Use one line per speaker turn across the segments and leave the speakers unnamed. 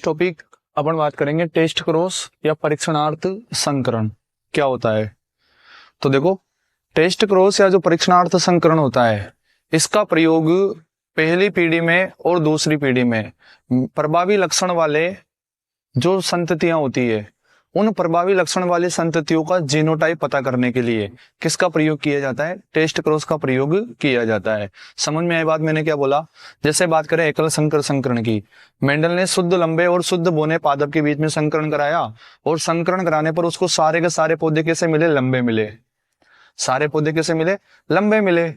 Topic अपन बात करेंगे test cross या परीक्षणार्थ संकरण क्या होता है। तो देखो, टेस्ट क्रॉस या जो परीक्षणार्थ संकरण होता है इसका प्रयोग पहली पीढ़ी में और दूसरी पीढ़ी में प्रभावी लक्षण वाले जो संततियां होती है उन प्रभावी लक्षण वाली संततियों का जीनोटाइप पता करने के लिए किसका प्रयोग किया जाता है? टेस्ट क्रॉस का प्रयोग किया जाता है। समझ में आई बात? मैंने क्या बोला? जैसे बात करें एकल संकर संकरण की, मेंडल ने शुद्ध लंबे और शुद्ध बोने पादप के बीच में संकरण कराया और संकरण कराने पर उसको सारे के सारे पौधे कैसे मिले? लंबे मिले। सारे पौधे कैसे मिले? लंबे मिले।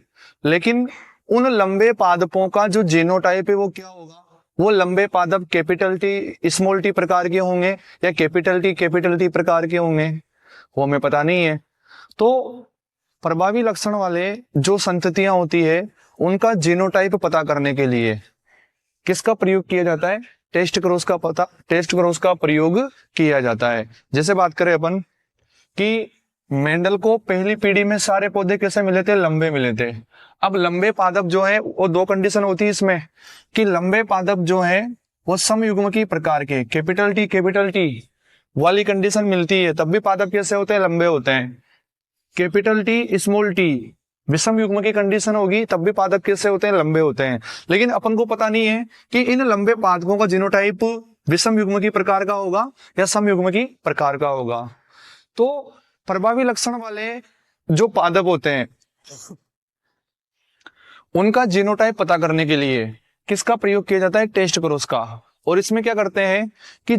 लेकिन उन लंबे पादपों का जो जीनोटाइप है वो क्या होगा? वो लंबे पादप कैपिटल टी स्मॉल टी प्रकार के होंगे या कैपिटल टी प्रकार के होंगे, वो हमें पता नहीं है। तो प्रभावी लक्षण वाले जो संततियां होती है उनका जीनोटाइप पता करने के लिए किसका प्रयोग किया जाता है? टेस्ट क्रॉस का प्रयोग किया जाता है। जैसे बात करें अपन कि मेंडल को पहली पीढ़ी में सारे पौधे कैसे मिले थे? लंबे मिले थे। अब लंबे पादप जो है वो दो कंडीशन होती है इसमें कि लंबे पादप जो है वो समयुग्मकी प्रकार के कैपिटल टी वाली कंडीशन मिलती है, तब भी पादप कैसे होते हैं? लंबे होते हैं। कैपिटल टी स्मॉल टी विषम युग्म की कंडीशन होगी तब भी पादप कैसे होते हैं? लंबे होते हैं। लेकिन अपन को पता नहीं है कि इन लंबे पादपों का जीनोटाइप विषम युग्म की प्रकार का होगा या समयुग्म की प्रकार का होगा। तो प्रभावी लक्षण वाले जो पादप होते हैं उनका जीनोटाइप पता करने के लिए किसका प्रयोग किया जाता है? टेस्ट क्रॉस का। और इसमें क्या करते हैं कि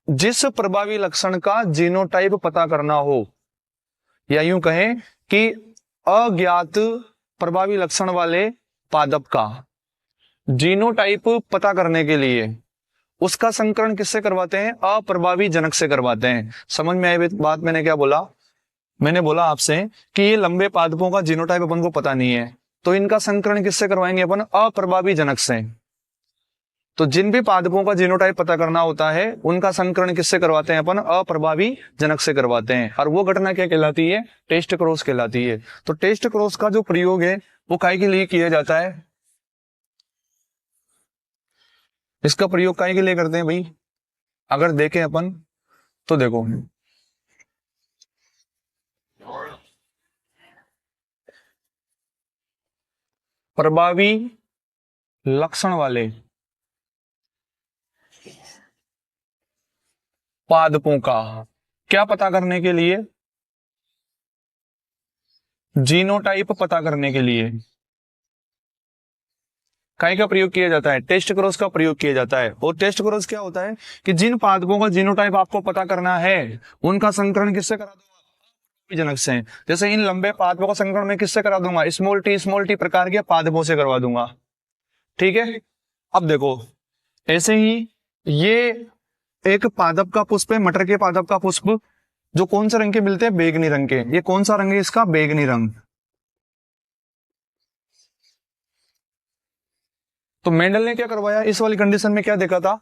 जिस प्रभावी लक्षण का जीनोटाइप पता करना हो, या यूं कहें कि अज्ञात प्रभावी लक्षण वाले पादप का जीनोटाइप पता करने के लिए उसका संकरण किससे करवाते हैं? अप्रभावी जनक से करवाते हैं। समझ में आई बात? मैंने क्या बोला? मैंने बोला आपसे कि ये लंबे पादपों का जीनोटाइप अपन को पता नहीं है, तो इनका संकरण किससे करवाएंगे अपन? अप्रभावी जनक से। तो जिन भी पादपों का जीनोटाइप पता करना होता है उनका संकरण किससे करवाते हैं अपन? अप्रभावी जनक से करवाते हैं। और वो घटना क्या कहलाती है? टेस्ट क्रॉस कहलाती है। तो टेस्ट क्रॉस का जो प्रयोग है वो काहे के लिए किया जाता है? इसका प्रयोग काहे के लिए करते हैं भाई? अगर देखें अपन तो देखो, प्रभावी लक्षण वाले पादपों का क्या पता करने के लिए? जीनोटाइप पता करने के लिए काहे का प्रयोग किया जाता है? टेस्ट क्रॉस का प्रयोग किया जाता है। और टेस्ट क्रॉस क्या होता है कि जिन पादपों का जीनोटाइप आपको पता करना है उनका संकरण किससे करा दूंगा? जनक से। जैसे इन लंबे पादपों का संकरण मैं किससे करा दूंगा? स्मॉल टी प्रकार के पादपों से करवा दूंगा। ठीक है। अब देखो, ऐसे ही ये एक पादप का पुष्प है, मटर के पादप का पुष्प, जो कौन से रंग के मिलते हैं? बैगनी रंग के। ये कौन सा रंग है इसका? बैगनी रंग। तो मेंडल ने क्या करवाया? इस वाली कंडीशन में क्या देखा था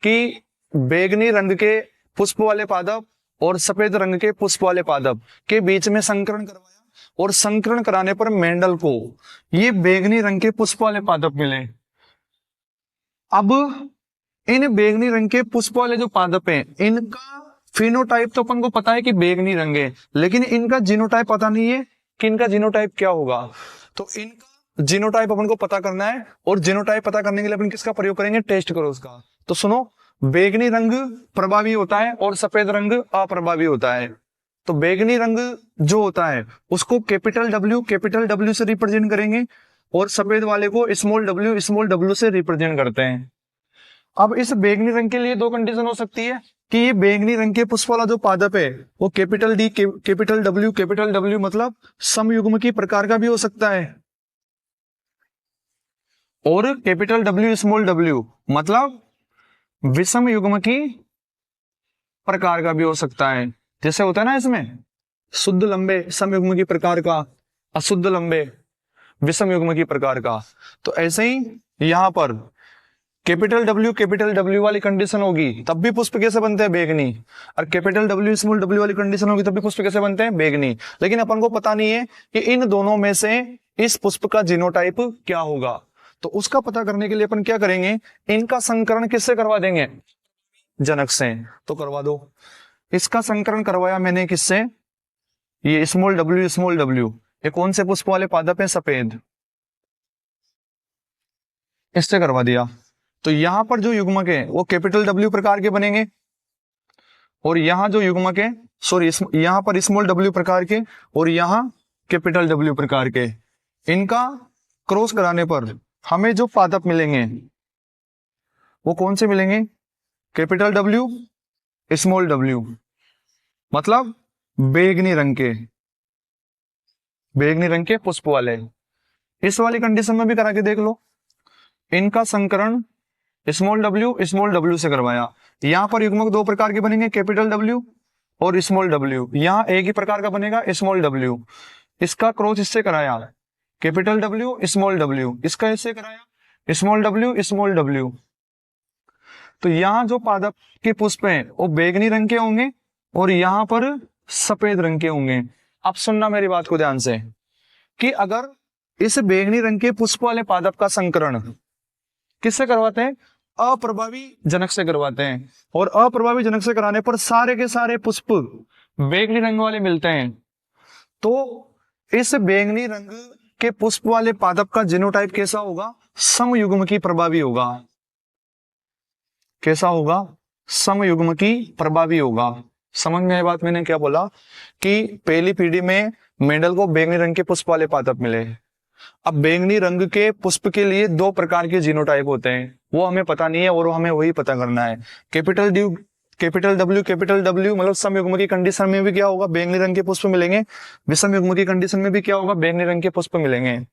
कि बैगनी रंग के पुष्प वाले पादप और सफेद रंग के पुष्प वाले पादप के बीच में संकरण करवाया और संकरण कराने पर मेंडल को ये बैगनी रंग के पुष्प वाले पादप मिले। अब इन बैगनी रंग के पुष्प वाले जो पादप हैं इनका फिनोटाइप तो अपन को पता है कि बैगनी रंग है, लेकिन इनका जीनोटाइप पता नहीं है कि इनका जीनोटाइप क्या होगा। तो इनका जीनोटाइप अपन को पता करना है और जीनोटाइप पता करने के लिए अपन किसका प्रयोग करेंगे? टेस्ट क्रॉस का। तो सुनो, बैगनी रंग प्रभावी होता है और सफेद रंग अप्रभावी होता है। तो बैगनी रंग जो होता है उसको कैपिटल डब्ल्यू से रिप्रेजेंट करेंगे और सफेद वाले को स्मॉल डब्ल्यू से रिप्रेजेंट करते हैं। अब इस बैगनी रंग के लिए दो कंडीशन हो सकती है कि ये बैगनी रंग के पुष्प वाला जो पादप है वो कैपिटल डब्ल्यू मतलब समयुग्म की प्रकार का भी हो सकता है, और कैपिटल डब्ल्यू स्मॉल डब्ल्यू मतलब विषम युग्म की प्रकार का भी हो सकता है। जैसे होता है ना इसमें शुद्ध लंबे समयुग्म की प्रकार का, अशुद्ध लंबे विषम युग्म की प्रकार का। तो ऐसे ही यहां पर कैपिटल डब्ल्यू वाली कंडीशन होगी तब भी पुष्प कैसे बनते हैं? बैगनी। और कैपिटल डब्ल्यू स्मॉल डब्ल्यू वाली कंडीशन होगी तब भी पुष्प कैसे बनते हैं? बैगनी। लेकिन अपन को पता नहीं है कि इन दोनों में से इस पुष्प का जीनोटाइप क्या होगा। तो उसका पता करने के लिए अपन क्या करेंगे, इनका संकरण किससे करवा देंगे, जनक से। तो करवा दो। इसका संकरण करवाया मैंने किससे, ये स्मॉल डब्ल्यू, ये कौन से पुष्प वाले पादप है, सफेद, इससे करवा दिया। तो यहां पर जो युग्मक है वो कैपिटल डब्ल्यू प्रकार के बनेंगे, और यहां जो युग्मक है, सॉरी, यहां पर स्मॉल डब्ल्यू प्रकार के और यहां कैपिटल डब्ल्यू प्रकार के। इनका क्रॉस कराने पर हमें जो पादप मिलेंगे वो कौन से मिलेंगे, कैपिटल डब्ल्यू, स्मॉल डब्ल्यू, मतलब बैगनी रंग के पुष्प वाले। इस वाली कंडीशन में भी करा के देख लो। इनका संकरण स्मॉल डब्ल्यू से करवाया। यहां पर युग्मक दो प्रकार के बनेंगे, कैपिटल डब्ल्यू और स्मॉल डब्ल्यू। यहां एक ही प्रकार का बनेगा, स्मॉल डब्ल्यू। इसका क्रॉस इससे कराया, कैपिटल डब्ल्यू स्मॉल डब्ल्यू। इसका इससे कराया, स्मॉल डब्ल्यू। तो यहां जो पादप के पुष्प हैं वो बैगनी रंग के होंगे और यहां पर सफेद रंग के होंगे। अब सुनना मेरी बात को ध्यान से, कि अगर इस बैगनी रंग के पुष्प वाले पादप का संकरण किससे करवाते हैं, अप्रभावी जनक से करवाते हैं, और अप्रभावी जनक से कराने पर सारे के सारे पुष्प बैगनी रंग वाले मिलते हैं। तो इस बैंगनी रंग के पुष्प वाले पादप का जीनोटाइप कैसा होगा, समयुग्मकी प्रभावी होगा। कैसा होगा, समयुग्मकी प्रभावी होगा। समझ में आई बात, मैंने क्या बोला कि पहली पीढ़ी में मेंडल को बैंगनी रंग के पुष्प वाले पादप मिले। अब बैंगनी रंग के पुष्प के लिए दो प्रकार के जीनोटाइप होते हैं, वो हमें पता नहीं है और हमें वही पता करना है। कैपिटल डब्ल्यू मतलब समयुग्म की कंडीशन में भी क्या होगा, बैंगनी रंग के पुष्प मिलेंगे। विषम युग्म की कंडीशन में भी क्या होगा, बैंगनी रंग के पुष्प मिलेंगे।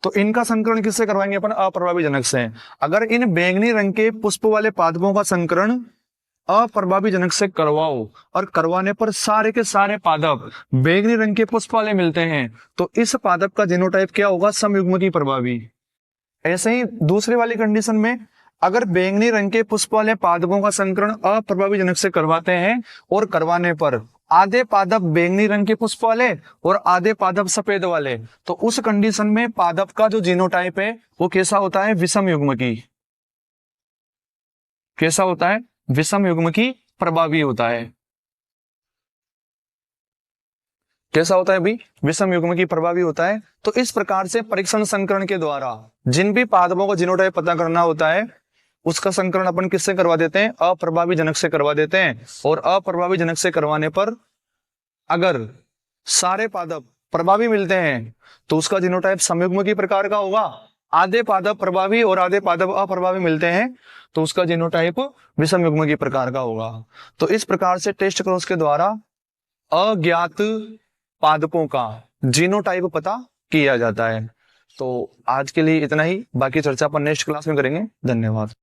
तो इनका संकरण किससे करवाएंगे अपन, अप्रभावी जनक से। अगर इन बैंगनी रंग के पुष्प वाले पादपों का संकरण अप्रभावी जनक से करवाओ और करवाने पर सारे के सारे पादप बैंगनी रंग के पुष्प वाले मिलते हैं, तो इस पादप का जीनोटाइप क्या होगा, समयुग्म की प्रभावी। ऐसे ही दूसरी वाली कंडीशन में अगर बैंगनी रंग के पुष्प वाले पादपों का संकरण अप्रभावी जनक से करवाते हैं और करवाने पर आधे पादप बैंगनी रंग के पुष्प वाले और आधे पादप सफेद वाले, तो उस कंडीशन में पादप का जो जीनोटाइप है वो कैसा होता है, विषम युग्म की। कैसा होता है, विषम युग्म की प्रभावी होता है। कैसा होता है भाई, विषम युग्म की प्रभावी होता है। तो इस प्रकार से परीक्षण संकरण के द्वारा जिन भी पादपों का जीनोटाइप पता करना होता है उसका संकरण अपन किससे करवा देते हैं, अप्रभावी जनक से करवा देते हैं। और अप्रभावी जनक से करवाने पर अगर सारे पादप प्रभावी मिलते हैं तो उसका जीनोटाइप समयुग्म की प्रकार का होगा। आधे पादप प्रभावी और आधे पादप अप्रभावी मिलते हैं तो उसका जीनोटाइप विषम युग्म की प्रकार का होगा। तो इस प्रकार से टेस्ट क्रॉस के द्वारा अज्ञात पादपों का जीनोटाइप पता किया जाता है। तो आज के लिए इतना ही, बाकी चर्चा अपन नेक्स्ट क्लास में करेंगे। धन्यवाद।